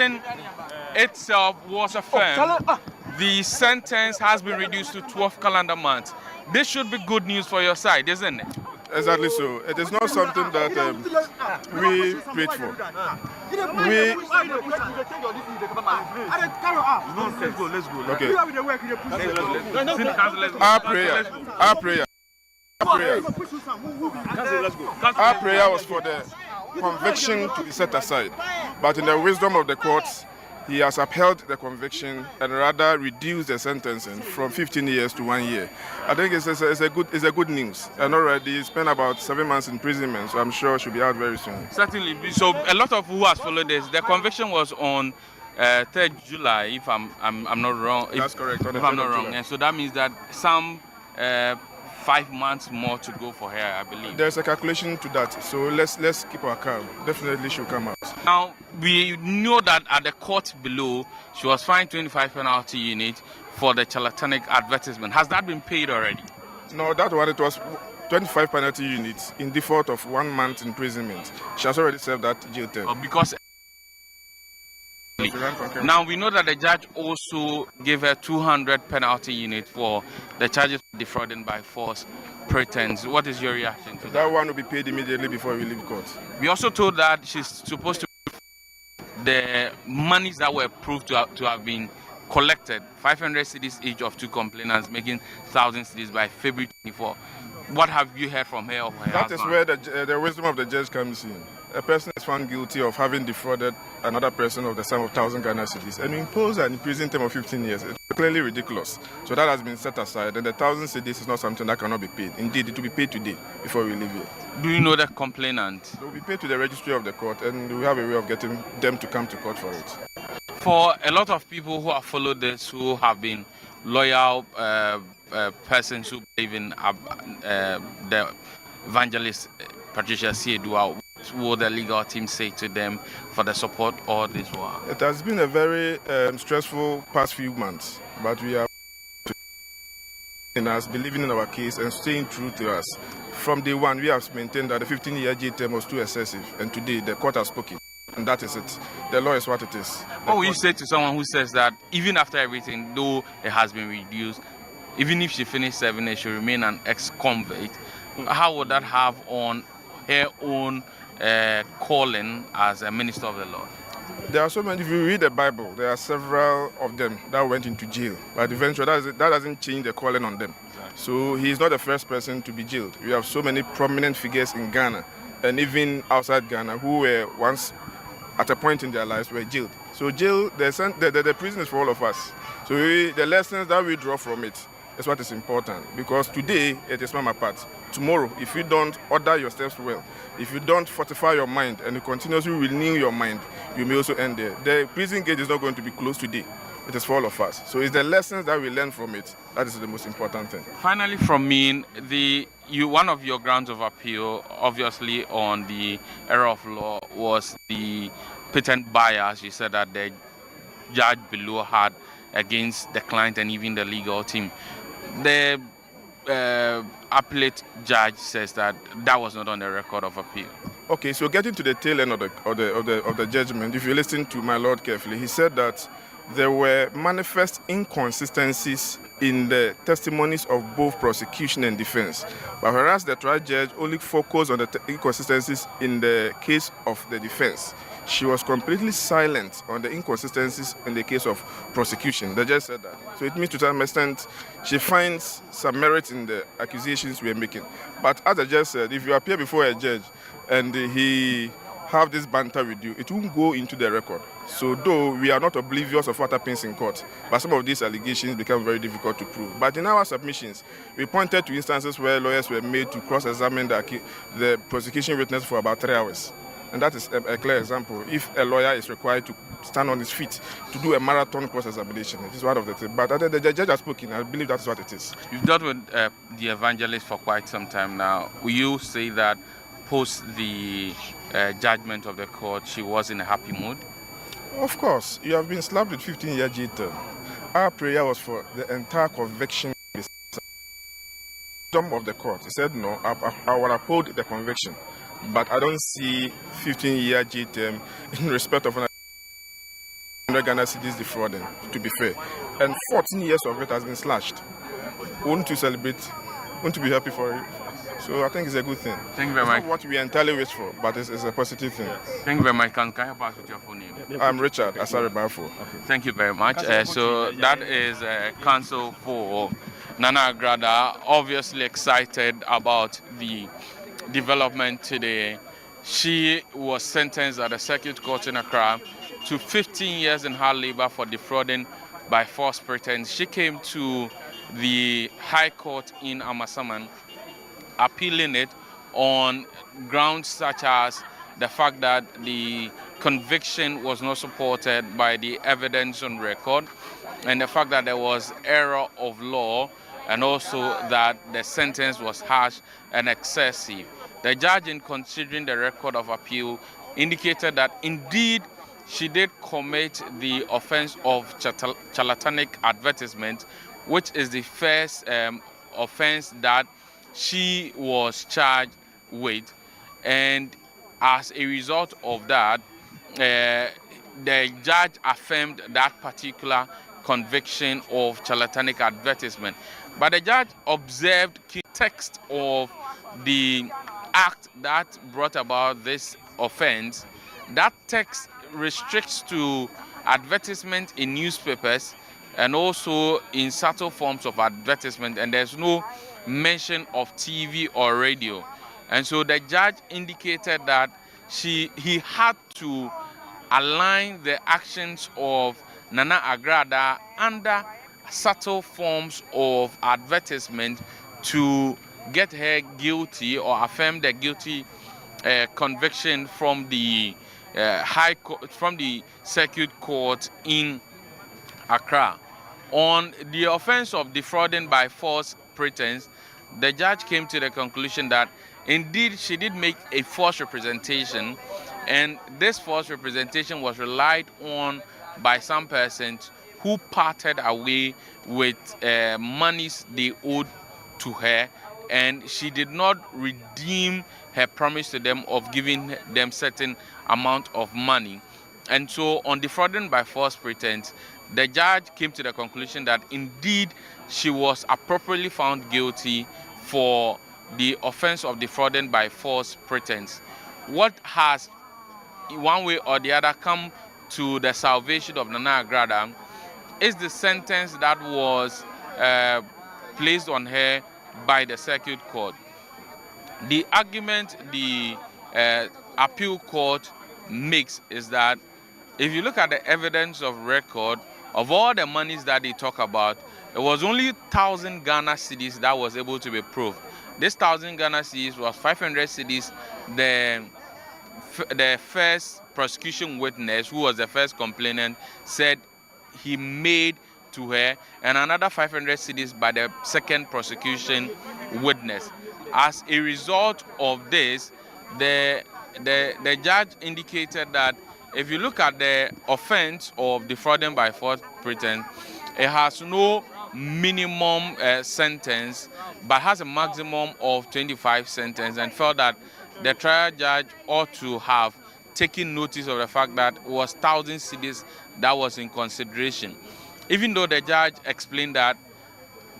Itself was affirmed. The sentence has been reduced to 12 calendar months. This should be good news for your side, isn't it? Exactly so. It is not something that we prayed for. Okay. Our prayer was for the conviction to be set aside, but in the wisdom of the courts, he has upheld the conviction and rather reduced the sentencing from 15 years to 1 year. I think it's a good news. And already he spent about 7 months imprisonment, so I'm sure she'll be out very soon. Certainly. So a lot of who has followed this, the conviction was on 3rd July, if I'm not wrong. That's correct. If I'm not wrong. And so that means that some 5 months more to go for her, I believe. There's a calculation to that, so let's keep our calm. Definitely she'll come out. Now, we know that at the court below, she was fined 25 penalty unit for the charlatanic advertisement. Has that been paid already? No, that one, it was 25 penalty units in default of 1 month imprisonment. She has already served that jail term. Because now we know that the judge also gave her 200 penalty unit for the charges of defrauding by force pretense. What is your reaction to that? That one will be paid immediately before we leave court. We also told that she's supposed to the monies that were proved to have been collected, 500 cedis each of 2 complainants, making 1,000 cedis by February 24. What have you heard from her or her That husband? is where the wisdom of the judge comes in. A person is found guilty of having defrauded another person of the sum of 1,000 Ghana cedis and impose an prison term of 15 years. It's clearly ridiculous. So that has been set aside, and the 1,000 cedis is not something that cannot be paid. Indeed, it will be paid today before we leave here. Do you know the complainant? It will be paid to the registry of the court, and we have a way of getting them to come to court for it. For a lot of people who have followed this, who have been loyal persons who believe in the evangelist Patricia Siedua, what will the legal team say to them for the support all this while? It has been a very stressful past few months, but we are in us believing in our case and staying true to us. From day one, we have maintained that the 15-year jail term was too excessive, and today the court has spoken. And that is it. The law is what it is. What will you say to someone who says that even after everything, though it has been reduced, even if she finished 7 years, she remain an ex-convict? How would that have on her own calling as a minister of the Lord? There are so many. If you read the Bible, there are several of them that went into jail. But eventually, that doesn't change the calling on them. So he is not the first person to be jailed. We have so many prominent figures in Ghana and even outside Ghana who were once at a point in their lives were jailed. So jail, the prison is for all of us. So the lessons that we draw from it is what is important, because today it is Mama Pat. Tomorrow, if you don't order your steps well, if you don't fortify your mind and you continuously renew your mind, you may also end there. The prison gate is not going to be closed today. It is for all of us. So it's the lessons that we learn from it that is the most important thing. Finally, from me, one of your grounds of appeal, obviously on the error of law, was the patent bias you said that the judge below had against the client and even the legal team. The appellate judge says that was not on the record of appeal. Okay, so getting to the tail end of the judgment, if you listen to my lord carefully, he said that there were manifest inconsistencies in the testimonies of both prosecution and defense. But whereas the trial judge only focused on the inconsistencies in the case of the defense, she was completely silent on the inconsistencies in the case of prosecution. The judge said that. So it means to some extent she finds some merit in the accusations we are making. But as the judge said, if you appear before a judge and he have this banter with you, it won't go into the record. So though we are not oblivious of what happens in court, but some of these allegations become very difficult to prove. But in our submissions, we pointed to instances where lawyers were made to cross-examine the prosecution witness for about 3 hours. And that is a clear example. If a lawyer is required to stand on his feet to do a marathon cross-examination, it is one of the things. But the judge has spoken. I believe that's what it is. You've dealt with the evangelist for quite some time now. Will you say that post the judgment of the court, she was in a happy mood? Of course. You have been slapped with 15-year jail term. Our prayer was for the entire conviction of the court. He said, no, I will uphold the conviction. But I don't see 15-year jail term in respect of 500 Ghana cedis defrauding, to be fair. And 14 years of it has been slashed. Won't you celebrate? Won't you be happy for it? So I think it's a good thing. Thank you very much. It's not what we entirely wish for, but it's a positive thing. Thank you very much. Can you pass with your full name? I'm Richard Asare Bafo. Okay. Thank you very much. So that is counsel for Nana Agrada, obviously excited about the development today. She was sentenced at the Circuit Court in Accra to 15 years in hard labor for defrauding by false pretense. She came to the High Court in Amasaman, appealing it on grounds such as the fact that the conviction was not supported by the evidence on record, and the fact that there was error of law, and also that the sentence was harsh and excessive. The judge, in considering the record of appeal, indicated that indeed she did commit the offense of charlatanic advertisement, which is the first offense that she was charged with, and as a result of that, the judge affirmed that particular conviction of charlatanic advertisement. But the judge observed the text of the act that brought about this offense. That text restricts to advertisement in newspapers and also in subtle forms of advertisement, and there's no mention of TV or radio. And so the judge indicated that he had to align the actions of Nana Agrada under subtle forms of advertisement to get her guilty or affirm the guilty conviction from the High Court, from the Circuit Court in Accra. On the offense of defrauding by false pretense, the judge came to the conclusion that indeed she did make a false representation, and this false representation was relied on by some persons who parted away with monies they owed to her, and she did not redeem her promise to them of giving them certain amount of money. And so on defrauding by false pretense, the judge came to the conclusion that indeed she was appropriately found guilty for the offense of defrauding by false pretense. What has, one way or the other, come to the salvation of Nana Agrada is the sentence that was placed on her by the Circuit Court. The argument the appeal court makes is that if you look at the evidence of record of all the monies that they talk about, it was only 1,000 Ghana cedis that was able to be proved. This 1,000 Ghana cedis was 500 cedis. The first prosecution witness, who was the first complainant, said he made to her, and another 500 cedis by the second prosecution witness. As a result of this, the judge indicated that if you look at the offense of defrauding by false pretense, it has no minimum sentence, but has a maximum of 25 sentence, and felt that the trial judge ought to have taken notice of the fact that it was 1,000 cedis that was in consideration. Even though the judge explained that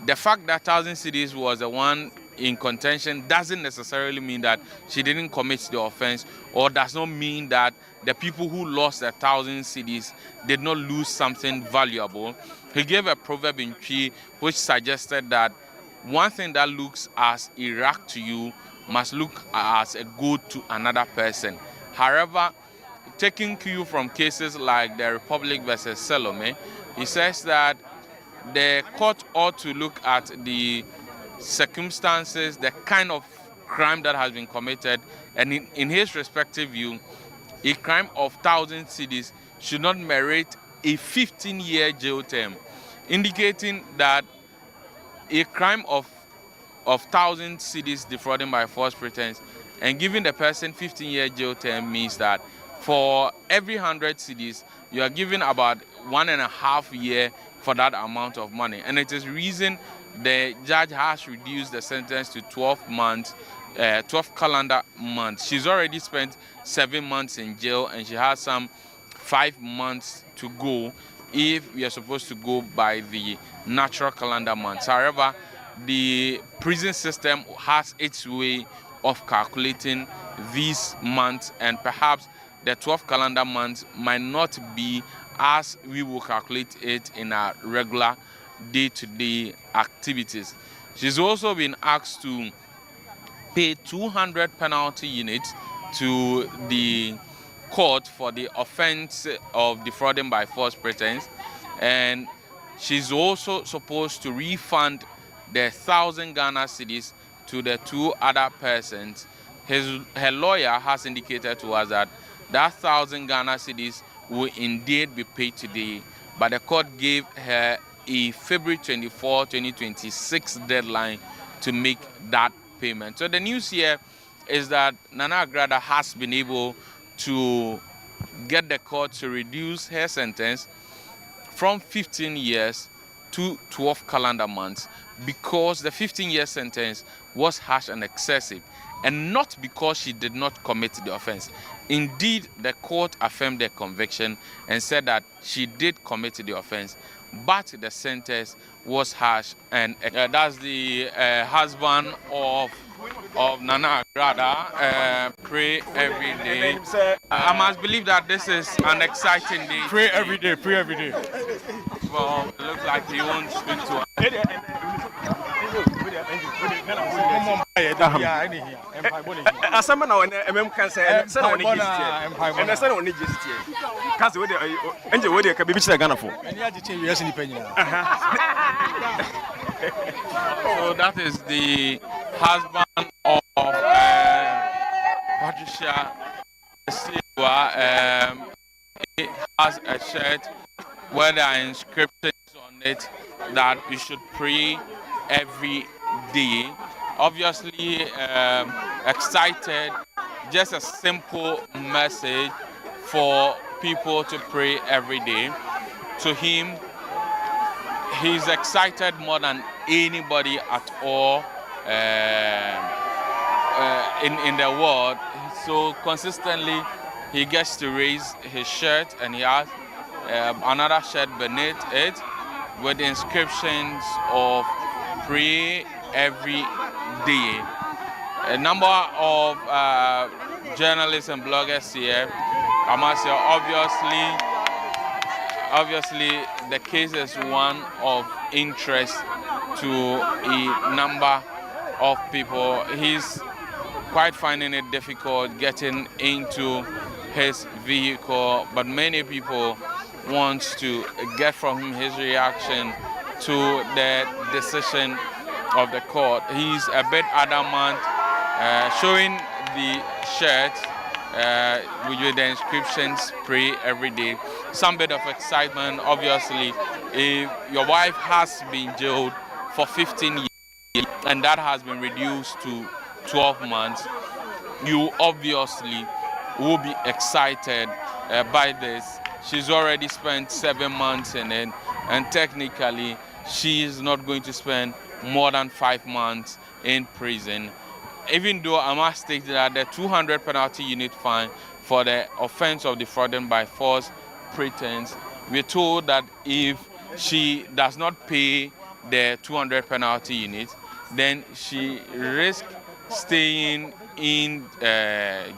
the fact that 1,000 cedis was the one in contention doesn't necessarily mean that she didn't commit the offense, or does not mean that the people who lost 1,000 cedis did not lose something valuable. He gave a proverb in Twi which suggested that one thing that looks as a rag to you must look as a good to another person. However, taking cue from cases like the Republic versus Salome, he says that the court ought to look at the circumstances, the kind of crime that has been committed, and in his respective view, a crime of 1,000 cedis should not merit a 15-year jail term, indicating that a crime of 1,000 cedis defrauding by false pretense and giving the person 15-year jail term means that for every 100 cedis, you are given about 1.5 years for that amount of money. And it is reason the judge has reduced the sentence to 12 months, 12 calendar months. She's already spent 7 months in jail, and she has some 5 months to go if we are supposed to go by the natural calendar months. However, the prison system has its way of calculating these months, and perhaps the 12 calendar months might not be as we will calculate it in our regular day-to-day activities. She's also been asked to pay 200 penalty units to the court for the offense of defrauding by false pretense, and she's also supposed to refund the 1,000 Ghana cedis to the 2 other persons. Her lawyer has indicated to us that 1,000 Ghana cedis will indeed be paid today, but the court gave her a February 24, 2026 deadline to make that payment. So the news here is that Nana Agrada has been able to get the court to reduce her sentence from 15 years to 12 calendar months, because the 15-year sentence was harsh and excessive, and not because she did not commit the offense. Indeed, the court affirmed the conviction and said that she did commit the offense, but the sentence was harsh. And that's the husband of Nana Agrada. Pray every day. I must believe that this is an exciting day. Pray every day, pray every day. Well, it looks like he won't speak to us. Asama na MM kan say say na oni gestie. And say na oni gestie. Ka say we dey enje we dey ka bibi chira Ghana for. Eni age che wiase ni panyina. So that is the husband of Patricia Silva. He has a shirt where there are inscriptions on it that you should pray every day. Obviously excited, just a simple message for people to pray every day. To him, he's excited more than anybody at all in the world. So consistently he gets to raise his shirt, and he has another shirt beneath it with inscriptions of pray every day. A number of journalists and bloggers here, I must say, obviously the case is one of interest to a number of people. He's quite finding it difficult getting into his vehicle, but many people want to get from him his reaction to the decision of the court. He's a bit adamant, showing the shirt with the inscriptions pray every day. Some bit of excitement. Obviously, if your wife has been jailed for 15 years and that has been reduced to 12 months, you obviously will be excited by this. She's already spent 7 months in it, and technically she is not going to spend more than 5 months in prison. Even though I must state that the 200 penalty unit fine for the offense of defrauding by false pretense, we're told that if she does not pay the 200 penalty unit, then she risks staying in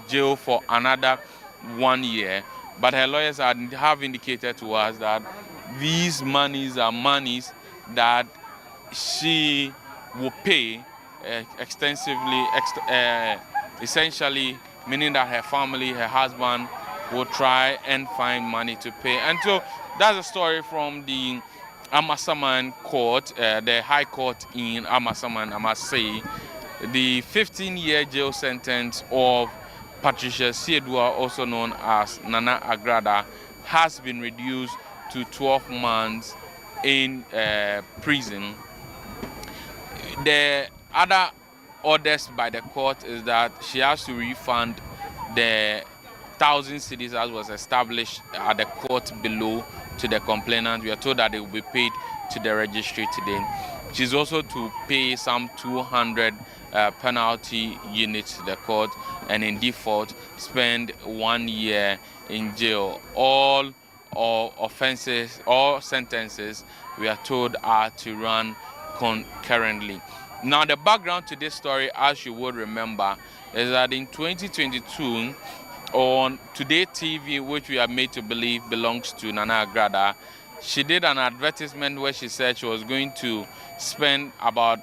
jail for another 1 year. But her lawyers have indicated to us that these monies are monies that she will pay extensively, essentially meaning that her family, her husband, will try and find money to pay. And so that's a story from the Amasaman court, the High Court in Amasaman, I must say. The 15-year jail sentence of Patricia Siedua, also known as Nana Agrada, has been reduced to 12 months in prison. The other orders by the court is that she has to refund the 1,000 cedis as was established at the court below to the complainant. We are told that they will be paid to the registry today. She's also to pay some 200 penalty units to the court, and in default spend 1 year in jail. All offenses, all sentences, we are told, are to run concurrently. Now, the background to this story, as you would remember, is that in 2022, on Today TV, which we are made to believe belongs to Nana Agrada, she did an advertisement where she said she was going to spend about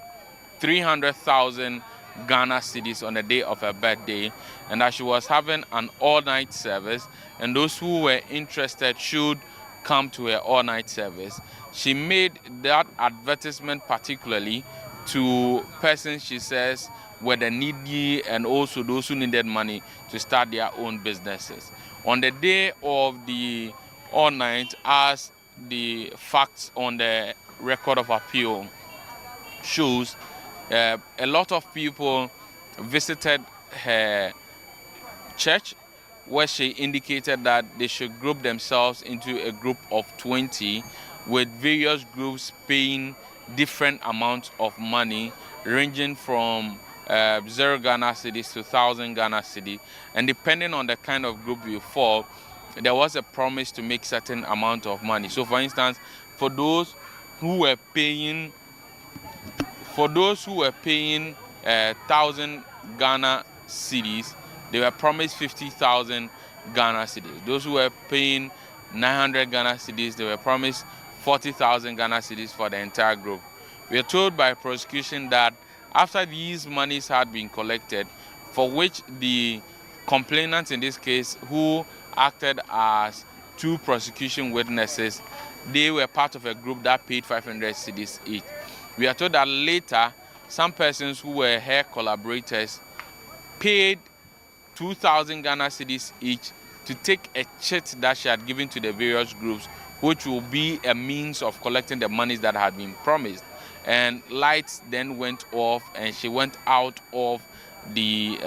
300,000 Ghana cedis on the day of her birthday, and that she was having an all-night service, and those who were interested should come to her all-night service. She made that advertisement particularly to persons, she says, were the needy and also those who needed money to start their own businesses. On the day of the all-night, as the facts on the record of appeal shows, a lot of people visited her church, where she indicated that they should group themselves into a group of 20, with various groups paying different amounts of money, ranging from 0 Ghana cedis to 1,000 Ghana cedis. And depending on the kind of group you fall, there was a promise to make certain amount of money. So, for instance, for those who were paying 1,000 Ghana cedis, they were promised 50,000 Ghana cedis. Those who were paying 900 Ghana cedis, they were promised 40,000 Ghana cedis for the entire group. We are told by prosecution that after these monies had been collected, for which the complainants in this case, who acted as two prosecution witnesses, they were part of a group that paid 500 cedis each. We are told that later, some persons who were her collaborators paid 2,000 Ghana cedis each to take a check that she had given to the various groups, which will be a means of collecting the monies that had been promised. And lights then went off, and she went out of the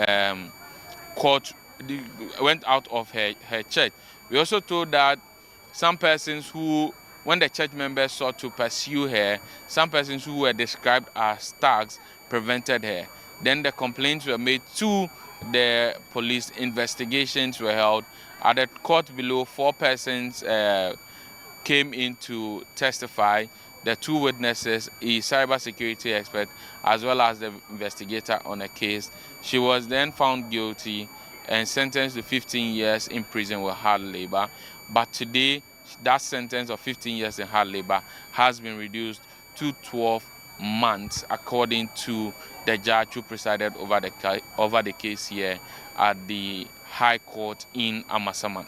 court, went out of her church. We also told that some persons who, when the church members sought to pursue her, some persons who were described as thugs prevented her. Then the complaints were made to the police, investigations were held. At the court below, 4 persons came in to testify. The 2 witnesses, a cybersecurity expert, as well as the investigator on the case. She was then found guilty and sentenced to 15 years in prison with hard labor. But today, that sentence of 15 years in hard labor has been reduced to 12 months, according to the judge who presided over the case here at the High Court in Amasaman.